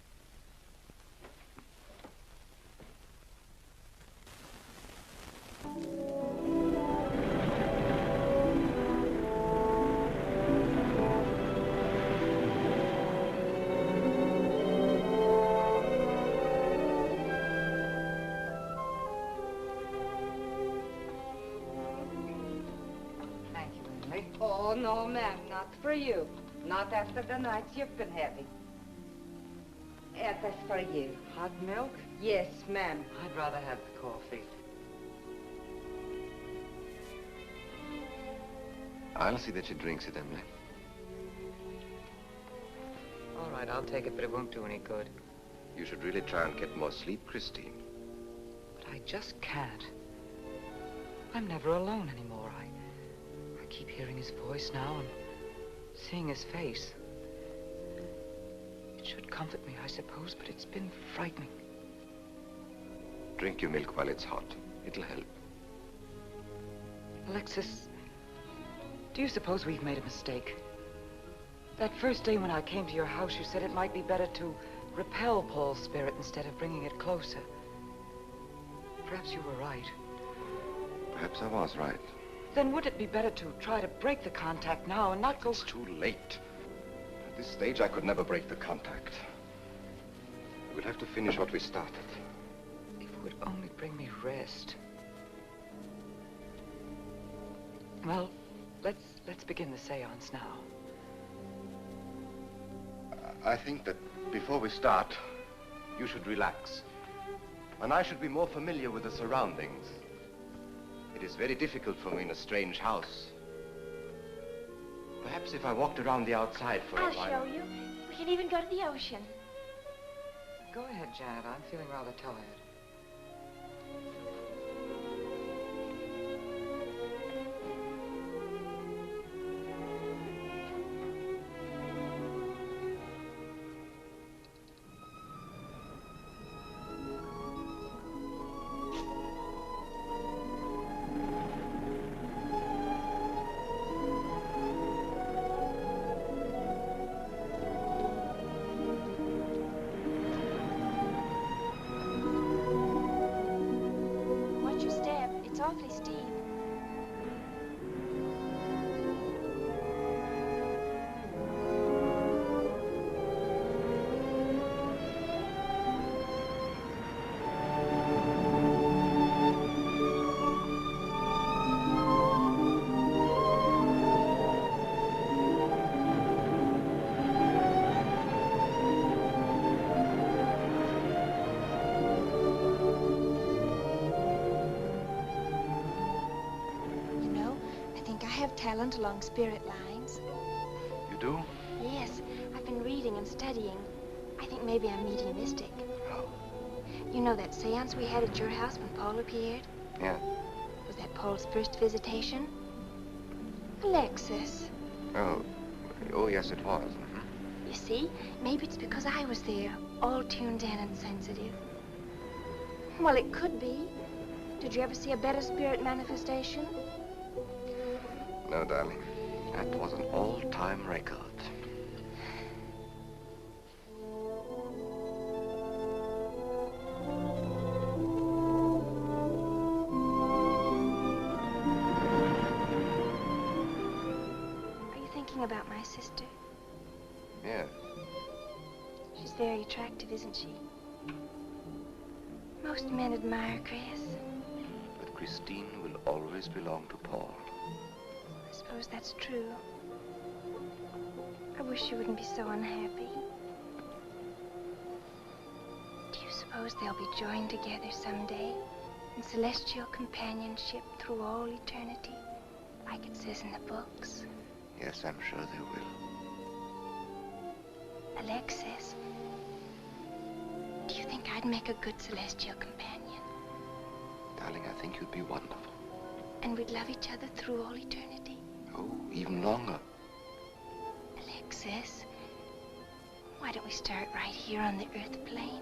I? Oh, no, ma'am, not for you. Not after the nights you've been having. That's for you. Hot milk? Yes, ma'am. I'd rather have the coffee. I'll see that she drinks it, Emily. All right, I'll take it, but it won't do any good. You should really try and get more sleep, Christine. But I just can't. I'm never alone anymore. I keep hearing his voice now and seeing his face. It should comfort me, I suppose, but it's been frightening. Drink your milk while it's hot. It'll help. Alexis, do you suppose we've made a mistake? That first day when I came to your house, you said it might be better to repel Paul's spirit instead of bringing it closer. Perhaps you were right. Perhaps I was right. Then would it be better to try to break the contact now and not go... It's too late. At this stage, I could never break the contact. We'll have to finish what we started. If it would only bring me rest. Well, let's begin the seance now. I think that before we start, you should relax. And I should be more familiar with the surroundings. It is very difficult for me in a strange house. Perhaps if I walked around the outside for a while... I'll show you. We can even go to the ocean. Go ahead, Janet. I'm feeling rather tired. Awfully steep. Talent along spirit lines. You do? Yes, I've been reading and studying. I think maybe I'm mediumistic. Oh. You know that seance we had at your house when Paul appeared? Yeah. Was that Paul's first visitation? Alexis. Oh, yes, it was. Mm-hmm. You see, maybe it's because I was there, all tuned in and sensitive. Well, it could be. Did you ever see a better spirit manifestation? No, darling. That was an all-time record. Are you thinking about my sister? Yeah. She's very attractive, isn't she? Most men admire Chris. But Christine will always belong to Paul. I suppose that's true. I wish you wouldn't be so unhappy. Do you suppose they'll be joined together someday in celestial companionship through all eternity, like it says in the books? Yes, I'm sure they will. Alexis, do you think I'd make a good celestial companion? Darling, I think you'd be wonderful. And we'd love each other through all eternity? Oh, even longer. Alexis, why don't we start right here on the earth plane?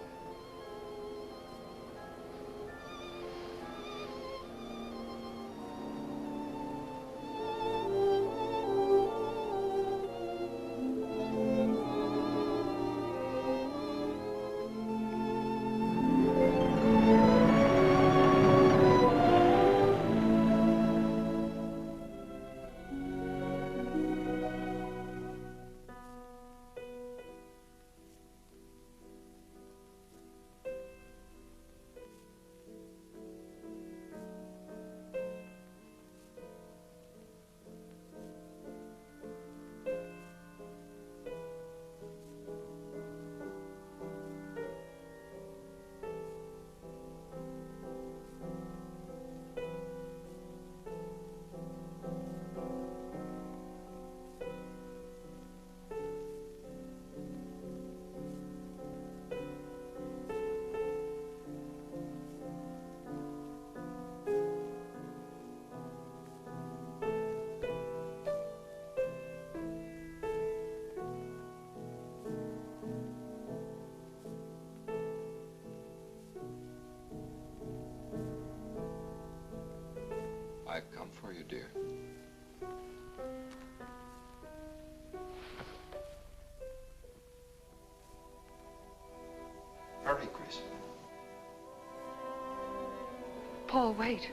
I've come for you, dear. Hurry, Chris. Paul, wait.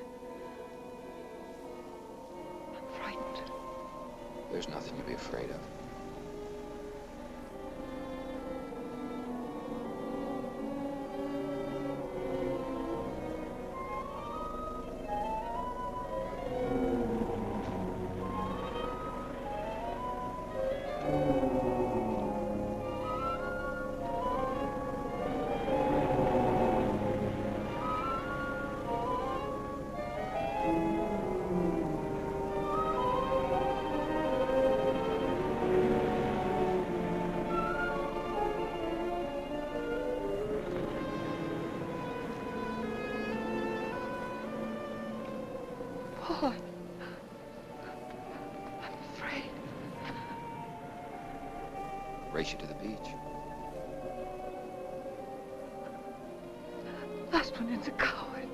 I'm frightened. There's nothing to be afraid of. Paul, I'm afraid. Race you to the beach. Last one is a coward.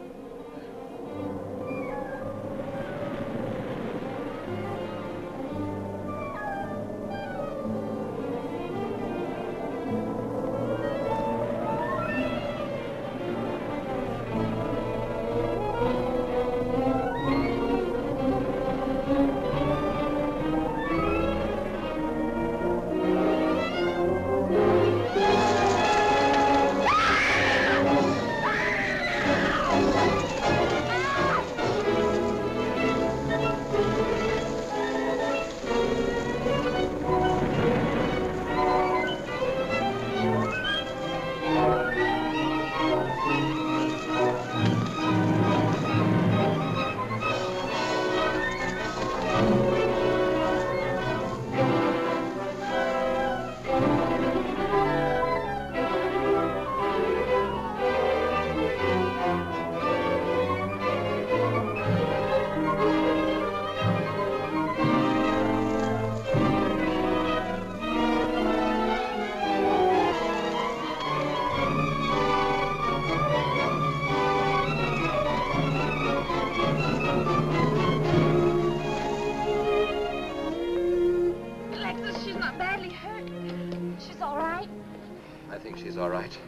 I think she's all right.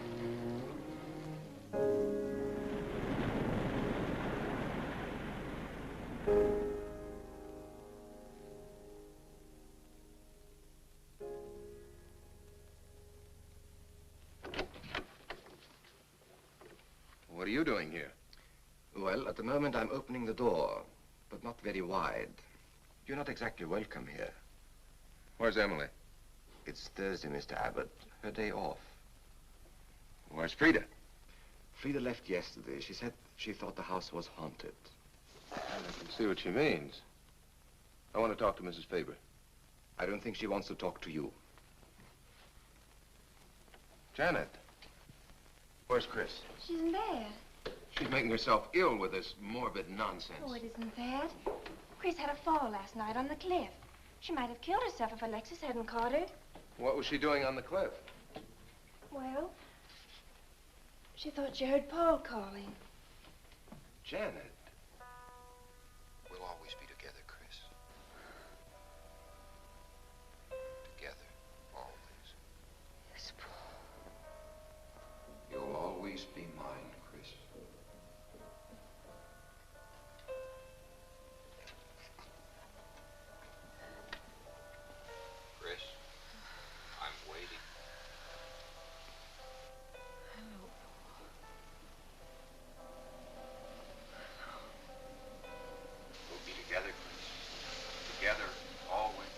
What are you doing here? Well, at the moment I'm opening the door, but not very wide. You're not exactly welcome here. Where's Emily? It's Thursday, Mr. Abbott. Her day off. Where's Frida? Frida left yesterday. She said she thought the house was haunted. I can see what she means. I want to talk to Mrs. Faber. I don't think she wants to talk to you. Janet. Where's Chris? She's in bed. She's making herself ill with this morbid nonsense. Oh, it isn't that. Chris had a fall last night on the cliff. She might have killed herself if Alexis hadn't caught her. What was she doing on the cliff? Well, she thought she heard Paul calling. Janet. We'll always be together, Chris. Together, always. Yes, Paul. You'll always be mine, Chris. Chris, I'm waiting. We'll be together, Chris. Together, always.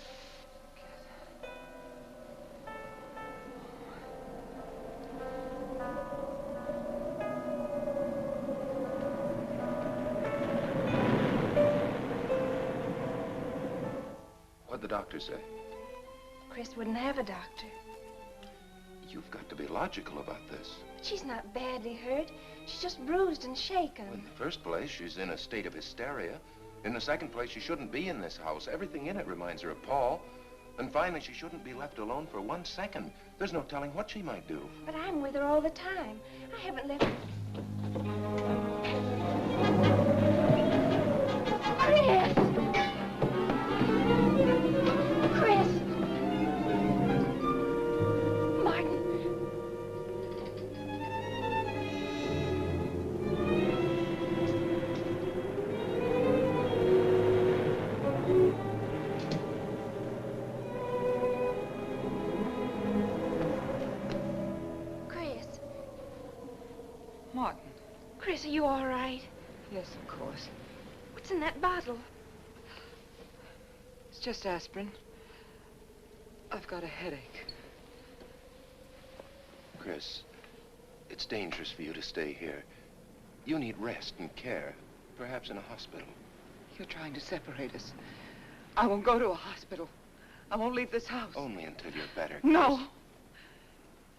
What'd the doctor say? Chris wouldn't have a doctor. You've got to be logical about this. But she's not badly hurt. She's just bruised and shaken. Well, in the first place, she's in a state of hysteria. In the second place, she shouldn't be in this house. Everything in it reminds her of Paul. And finally, she shouldn't be left alone for 1 second. There's no telling what she might do. But I'm with her all the time. I haven't left... Hurry you all right? Yes, of course. What's in that bottle? It's just aspirin. I've got a headache. Chris, it's dangerous for you to stay here. You need rest and care, perhaps in a hospital. You're trying to separate us. I won't go to a hospital. I won't leave this house. Only until you're better. No. Chris.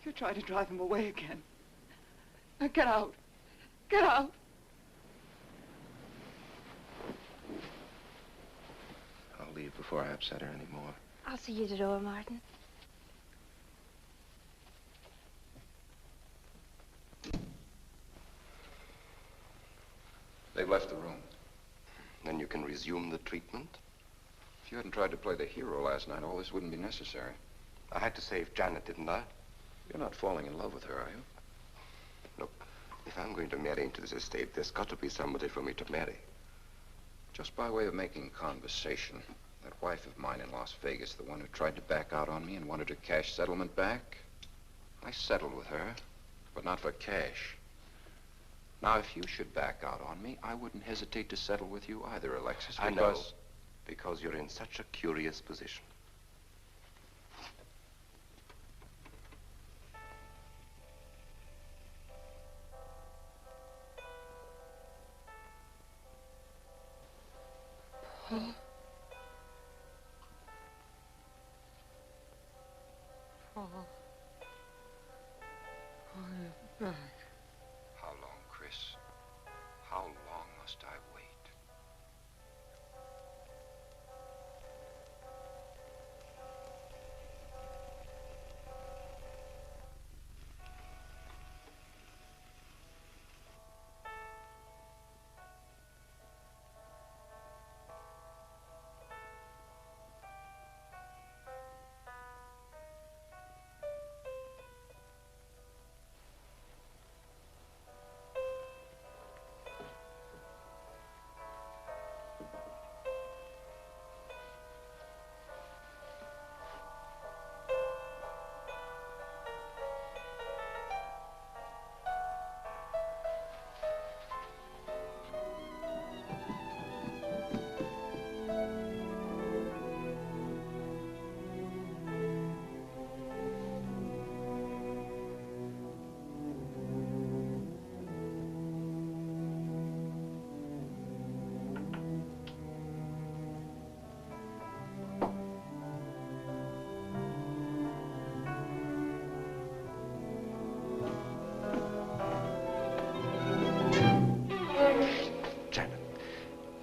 You're trying to drive him away again. Now get out. Get out. I'll leave before I upset her anymore. I'll see you at the door, Martin. They've left the room. Then you can resume the treatment? If you hadn't tried to play the hero last night, all this wouldn't be necessary. I had to save Janet, didn't I? You're not falling in love with her, are you? Look, if I'm going to marry into this estate, there's got to be somebody for me to marry. Just by way of making conversation, that wife of mine in Las Vegas, the one who tried to back out on me and wanted her cash settlement back, I settled with her, but not for cash. Now, if you should back out on me, I wouldn't hesitate to settle with you either, Alexis, because... I know, because you're in such a curious position. Paul. Paul. Oh, you're back. How long, Chris? How long must I wait?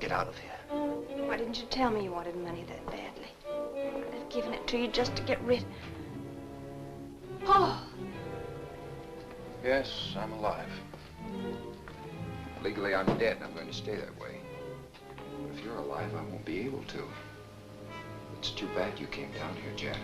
Get out of here. Why didn't you tell me you wanted money that badly? I'd have given it to you just to get rid... Paul! Yes, I'm alive. Legally, I'm dead, and I'm going to stay that way. But if you're alive, I won't be able to. It's too bad you came down here, Janet.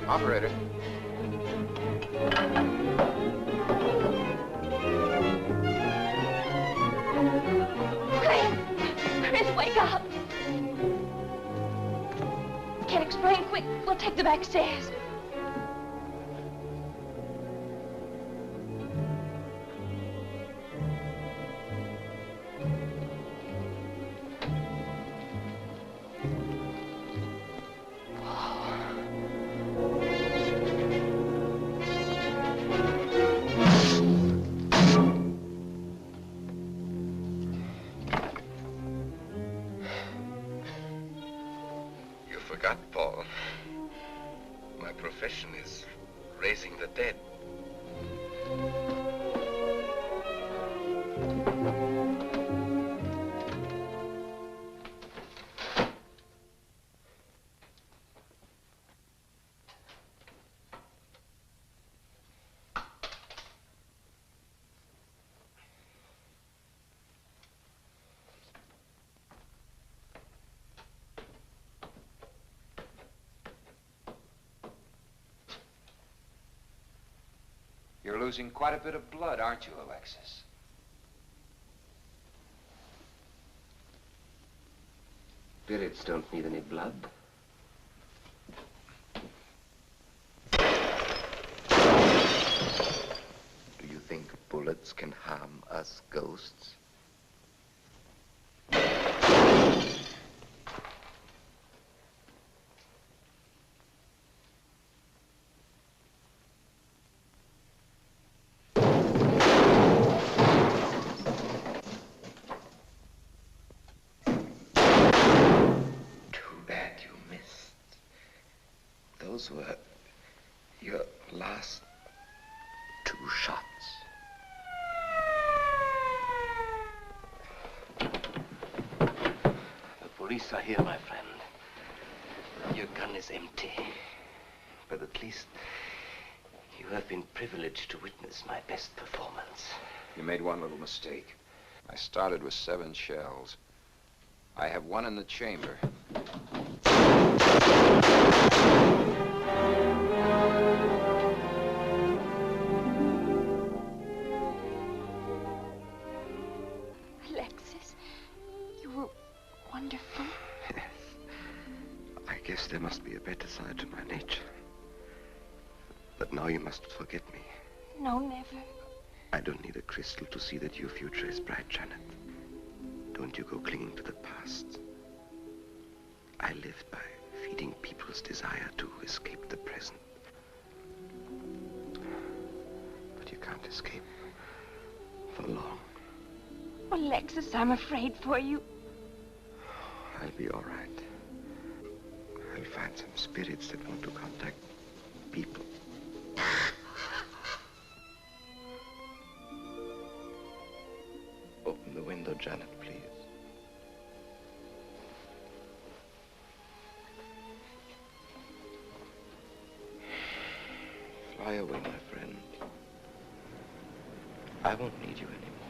Operator. Chris, wake up. Can't explain. Quick, we'll take the back stairs. Forgot, Paul. My profession is raising the dead. You're losing quite a bit of blood, aren't you, Alexis? Spirits don't need any blood. Do you think bullets can harm us ghosts? Those were your last 2 shots. The police are here, my friend. Your gun is empty. But at least you have been privileged to witness my best performance. You made one little mistake. I started with 7 shells. I have 1 in the chamber. Alexis, you were wonderful. Yes. I guess there must be a better side to my nature. But now you must forget me. No, never. I don't need a crystal to see that your future is bright, Janet. Don't you go clinging to the past. I lived by feeding people's desire to escape the present. But you can't escape for long. Oh, Alexis, I'm afraid for you. I'll be all right. I'll find some spirits that want to contact people. Open the window, Janet, please. Fly away, my friend. I won't need you anymore.